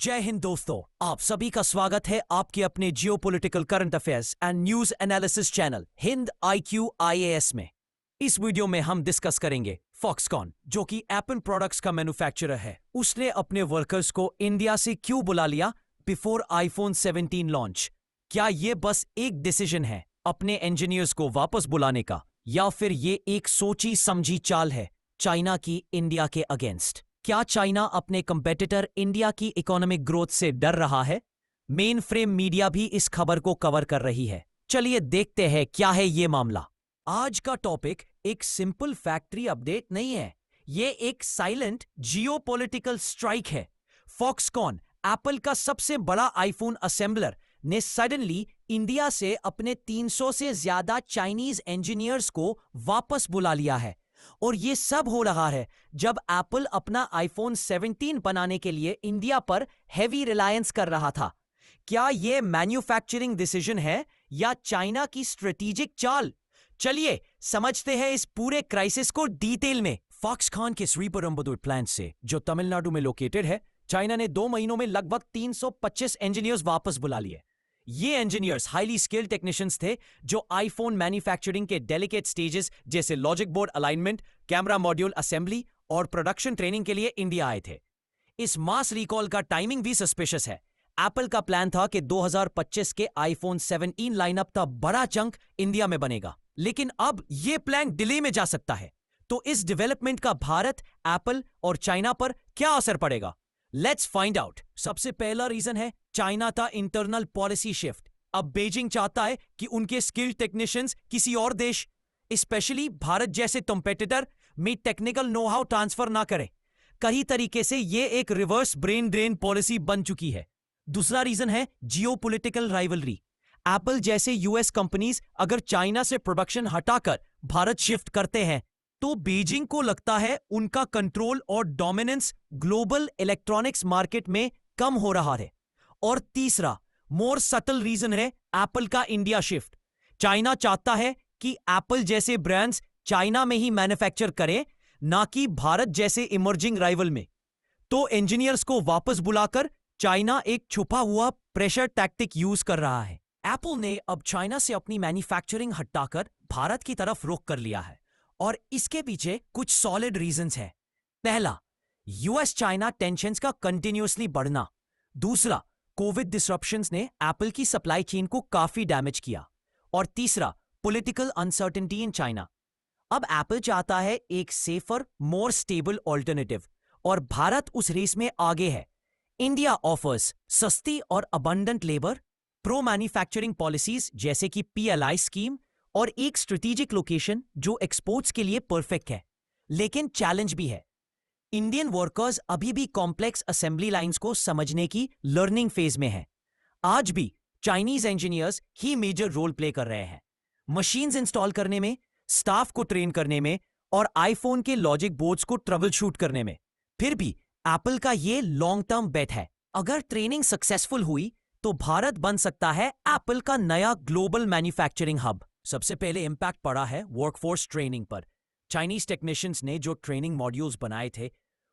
जय हिंद दोस्तों, आप सभी का स्वागत है आपके अपने geopolitical current affairs and news analysis channel Hind IQ IAS में। इस वीडियो में हम डिस्कस करेंगे फॉक्सकॉन, जो कि एप्पल प्रोडक्ट्स का मैन्युफैक्चरर है। उसने अपने वर्कर्स को इंडिया से क्यों बुला लिया बिफोर iPhone 17 लॉन्च? क्या ये बस एक डिसीजन है अपने इंजीनियर्स को वापस बुलाने का, या फिर ये एक सोची समझी चाल है चाइना की इंडिया के अगेंस्ट? क्या चाइना अपने कंपेटिटर इंडिया की इकोनॉमिक ग्रोथ से डर रहा है? मेन फ्रेम मीडिया भी इस खबर को कवर कर रही है। चलिए देखते हैं क्या है ये मामला। आज का टॉपिक एक सिंपल फैक्ट्री अपडेट नहीं है, ये एक साइलेंट जियोपॉलिटिकल स्ट्राइक है। फॉक्सकॉन, एप्पल का सबसे बड़ा आईफोन असेंबलर, ने सडनली इंडिया से अपने 300 से ज्यादा चाइनीज इंजीनियर्स को वापस बुला लिया है। और ये सब हो रहा है जब एप्पल अपना iPhone 17 बनाने के लिए इंडिया पर हेवी रिलायंस कर रहा था। क्या यह मैन्युफैक्चरिंग डिसीजन है या चाइना की स्ट्रेटेजिक चाल? चलिए समझते हैं इस पूरे क्राइसिस को डिटेल में। फॉक्सकॉन के श्रीपेरुम्बदूर प्लांट से, जो तमिलनाडु में लोकेटेड है, चाइना ने 2 महीनों में लगभग 325 इंजीनियर्स वापस बुला लिए। ये इंजीनियर्स हाईली स्किल्ड टेक्नीशियंस थे जो आईफोन मैन्युफैक्चरिंग के डेलिकेट स्टेजेस जैसे logic board alignment, camera module assembly और प्रोडक्शन ट्रेनिंग के लिए इंडिया आए थे। इस मास रिकॉल का टाइमिंग भी सस्पिशियस है। एप्पल का प्लान था कि 2025 के iPhone 17 लाइनअप का बड़ा चंक इंडिया में बनेगा, लेकिन अब यह प्लान डिले में जा सकता है। तो इस डेवलपमेंट का भारत, एप्पल और चाइना पर क्या असर पड़ेगा? Let's find out. सबसे पहला रीजन है चाइना का इंटरनल पॉलिसी शिफ्ट। अब बीजिंग चाहता है कि उनके स्किल्ड टेक्नीशियंस किसी और देश, स्पेशली भारत जैसे कंपेटिटर, में टेक्निकल नो हाउ ट्रांसफर ना करे। कई तरीके से यह एक रिवर्स ब्रेन ड्रेन पॉलिसी बन चुकी है। दूसरा रीजन है जियोपॉलिटिकल राइवलरी। एप्पल जैसे यूएस कंपनीज अगर चाइना से प्रोडक्शन हटाकर भारत शिफ्ट करते हैं तो बीजिंग को लगता है उनका कंट्रोल और डोमिनेंस ग्लोबल इलेक्ट्रॉनिक्स मार्केट में कम हो रहा है। और तीसरा, मोर सटल रीजन है एप्पल का इंडिया शिफ्ट। चाइना चाहता है कि एप्पल जैसे ब्रांड्स चाइना में ही मैन्युफैक्चर करें, ना कि भारत जैसे इमर्जिंग राइवल में। तो इंजीनियर्स को वापस बुलाकर चाइना एक छुपा हुआ प्रेशर टैक्टिक यूज कर रहा है। एप्पल ने अब चाइना से अपनी मैन्युफैक्चरिंग हटाकर भारत की तरफ रुख कर लिया है, और इसके पीछे कुछ सॉलिड रीजंस हैं। पहला, यूएस चाइना टेंशंस का कंटिन्यूअसली बढ़ना। दूसरा, कोविड डिसरप्शंस ने एप्पल की सप्लाई चेन को काफी डैमेज किया। और तीसरा, पॉलिटिकल अनसर्टेनिटी इन चाइना। अब एप्पल चाहता है एक सेफर, मोर स्टेबल ऑल्टरनेटिव, और भारत उस रेस में आगे है। इंडिया ऑफर्स सस्ती और abundant labour, pro manufacturing policies जैसे कि PLI स्कीम, और एक स्ट्रेटेजिक लोकेशन जो एक्सपोर्ट्स के लिए परफेक्ट है। लेकिन चैलेंज भी है। इंडियन वर्कर्स अभी भी कॉम्प्लेक्स असेंबली लाइंस को समझने की लर्निंग फेज में हैं। आज भी चाइनीज इंजीनियर्स ही मेजर रोल प्ले कर रहे हैं, मशीन्स इंस्टॉल करने में, स्टाफ को ट्रेन करने में, और आईफोन के लॉजिक बोर्ड्स को ट्रबल शूट करने में। फिर भी एप्पल का ये लॉन्ग टर्म बेट है। अगर ट्रेनिंग सक्सेसफुल हुई तो भारत बन सकता है एप्पल का नया ग्लोबल मैन्युफैक्चरिंग हब। सबसे पहले इंपैक्ट पड़ा है वर्कफोर्स ट्रेनिंग पर। चाइनीज टेक्नीशियंस ने जो ट्रेनिंग मॉड्यूल्स बनाए थे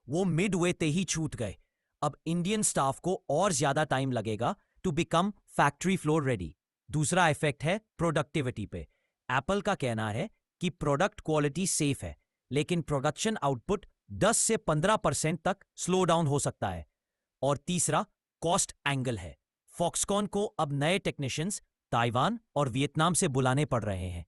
वो मिड वे ते ही छूट गए। अब इंडियन स्टाफ को और ज्यादा टाइम लगेगा to become factory floor ready. दूसरा इफेक्ट है प्रोडक्टिविटी पे। एप्पल का कहना है कि प्रोडक्ट क्वालिटी सेफ है, लेकिन प्रोडक्शन आउटपुट 10 से 15% तक स्लो डाउन हो सकता है। और तीसरा, कॉस्ट एंगल है। फॉक्सकॉन को अब नए टेक्नीशियंस ताइवान और वियतनाम से बुलाने पड़ रहे हैं,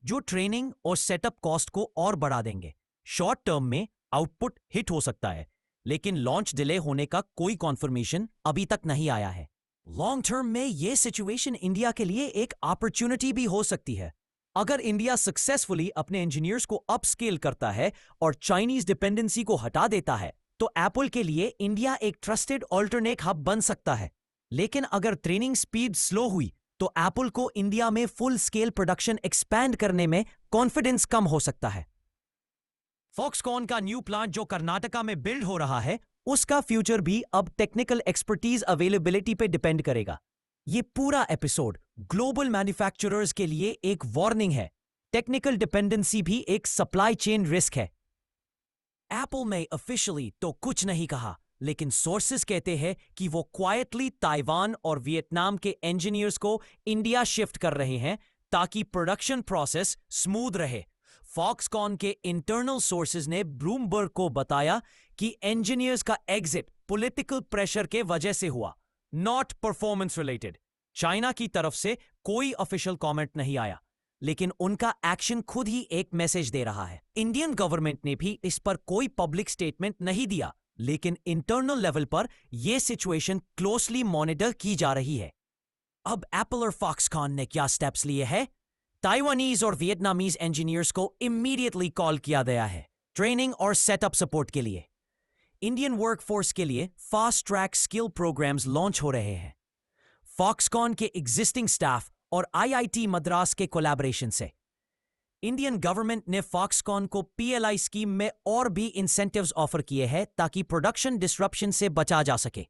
जो ट्रेनिंग और सेटअप कॉस्ट को और बढ़ा देंगे। शॉर्ट टर्म में आउटपुट हिट हो सकता है, लेकिन लॉन्च डिले होने का कोई कॉन्फर्मेशन अभी तक नहीं आया है। लॉन्ग टर्म में यह सिचुएशन इंडिया के लिए एक अपॉर्चुनिटी भी हो सकती है। अगर इंडिया सक्सेसफुली अपने इंजीनियर्स को अपस्केल करता है और चाइनीज डिपेंडेंसी को हटा देता है, तो एप्पल के लिए इंडिया एक ट्रस्टेड ऑल्टरनेट हब बन सकता है। लेकिन अगर ट्रेनिंग स्पीड स्लो हुई तो एप्पल को इंडिया में फुल स्केल प्रोडक्शन एक्सपैंड करने में कॉन्फिडेंस कम हो सकता है। फॉक्सकॉन का न्यू प्लांट जो कर्नाटका में बिल्ड हो रहा है, उसका फ्यूचर भी अब टेक्निकल एक्सपर्टीज अवेलेबिलिटी पे डिपेंड करेगा। ये पूरा एपिसोड ग्लोबल मैन्युफैक्चरर्स के लिए एक वार्निंग है। टेक्निकल डिपेंडेंसी भी एक सप्लाई चेन रिस्क है। एप्पल ने ऑफिशियली तो कुछ नहीं कहा, लेकिन सोर्सेस कहते हैं कि वो क्वाइटली ताइवान और वियतनाम के इंजीनियर्स को इंडिया शिफ्ट कर रहे हैं ताकि प्रोडक्शन प्रोसेस स्मूथ रहे। फॉक्सकॉन के इंटरनल सोर्सेज ने ब्लूमबर्ग को बताया कि इंजीनियर्स का एग्जिट पॉलिटिकल प्रेशर के वजह से हुआ, नॉट परफॉर्मेंस रिलेटेड। चाइना की तरफ से कोई ऑफिशियल कमेंट नहीं आया, लेकिन उनका एक्शन खुद ही एक मैसेज दे रहा है। इंडियन गवर्नमेंट ने भी इस पर कोई पब्लिक स्टेटमेंट नहीं दिया, लेकिन इंटरनल लेवल पर यह सिचुएशन क्लोजली मॉनिटर की जा रही है। अब एप्पल और फॉक्सकॉन ने क्या स्टेप्स लिए हैं? ताइवानीज और वियतनामीज इंजीनियर्स को इमीडिएटली कॉल किया गया है ट्रेनिंग और सेटअप सपोर्ट के लिए। इंडियन वर्कफोर्स के लिए fast track skill programmes launch हो रहे हैं। फॉक्सकॉन के एग्जिस्टिंग स्टाफ और आईआईटी मद्रास के कोलैबोरेशन से इंडियन गवर्नमेंट ने फॉक्सकॉन को पीएलआई स्कीम में और भी इंसेंटिव्स ऑफर किए हैं ताकि प्रोडक्शन डिसरप्शन से बचा जा सके।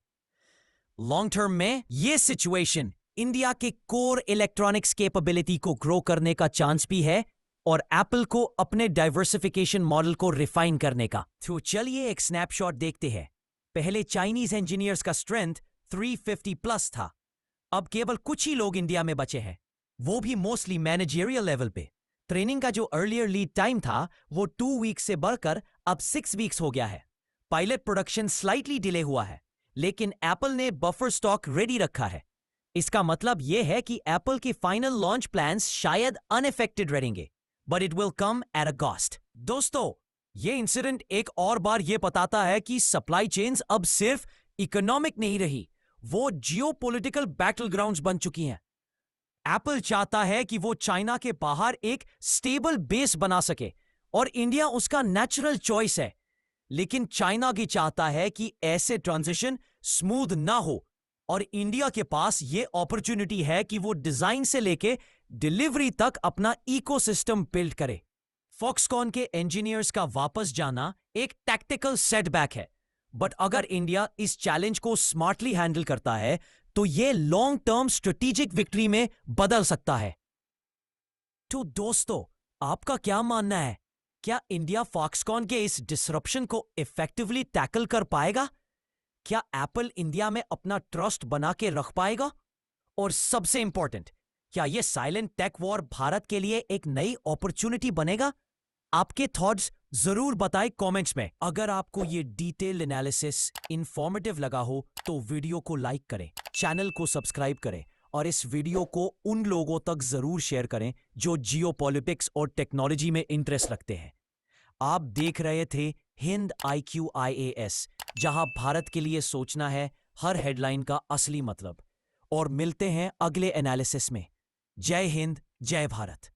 लॉन्ग टर्म में यह सिचुएशन इंडिया के कोर इलेक्ट्रॉनिक्स कैपेबिलिटी को ग्रो करने का चांस भी है और एप्पल को अपने डाइवर्सिफिकेशन मॉडल को रिफाइन करने का। तो चलिए एक स्नैपशॉट देखते हैं। पहले चाइनीज इंजीनियर्स का स्ट्रेंथ 350 प्लस था, अब केवल कुछ ही लोग इंडिया में बचे हैं, वो भी मोस्टली मैनेजरियल लेवल पे। ट्रेनिंग का जो अर्लियर लीड टाइम था वो 2 वीक्स से बढ़कर अब 6 वीक्स हो गया है। पायलट प्रोडक्शन स्लाइटली डिले हुआ है, लेकिन एप्पल ने बफर स्टॉक रेडी रखा है। इसका मतलब यह है कि एप्पल के फाइनल लॉन्च प्लान्स शायद अनअफेक्टेड रहेंगे, but it will come at a cost. दोस्तों, यह इंसिडेंट एक और बार यह बताता है कि सप्लाई चेन्स अब सिर्फ इकोनॉमिक नहीं रही, वो जियोपॉलिटिकल बैटलग्राउंड्स बन चुकी हैं। एप्पल चाहता है कि वो चाइना के बाहर एक स्टेबल बेस बना सके और इंडिया उसका नेचुरल चॉइस है, लेकिन चाइना भी चाहता है कि ऐसे ट्रांजिशन स्मूथ ना हो और इंडिया के पास ये अपॉर्चुनिटी है कि वो डिजाइन से लेके डिलीवरी तक अपना इकोसिस्टम बिल्ड करे। फॉक्सकॉन के इंजीनियर्स का वापस जाना एक टैक्टिकल सेटबैक है, बट अगर इंडिया इस चैलेंज को स्मार्टली हैंडल करता है तो यह लॉन्ग टर्म स्ट्रेटेजिक विक्ट्री में बदल सकता है। तो दोस्तों, आपका क्या मानना है? क्या इंडिया फॉक्सकॉन के इस डिसरप्शन को इफेक्टिवली टैकल कर पाएगा? क्या एप्पल इंडिया में अपना ट्रस्ट बना के रख पाएगा? और सबसे इंपॉर्टेंट, क्या यह साइलेंट टेक वॉर भारत के लिए एक नई अपॉर्चुनिटी बनेगा? आपके थॉट्स जरूर बताएं कमेंट्स में। अगर आपको ये डिटेल एनालिसिस इंफॉर्मेटिव लगा हो तो वीडियो को लाइक करें, चैनल को सब्सक्राइब करें और इस वीडियो को उन लोगों तक जरूर शेयर करें जो जियोपॉलिटिक्स और टेक्नोलॉजी में इंटरेस्ट रखते हैं। आप देख रहे थे हिंद IQ IAS, जहां भारत के लिए सोचना है हर हेडलाइन का असली मतलब। और मिलते हैं अगले एनालिसिस में। जय हिंद, जय भारत।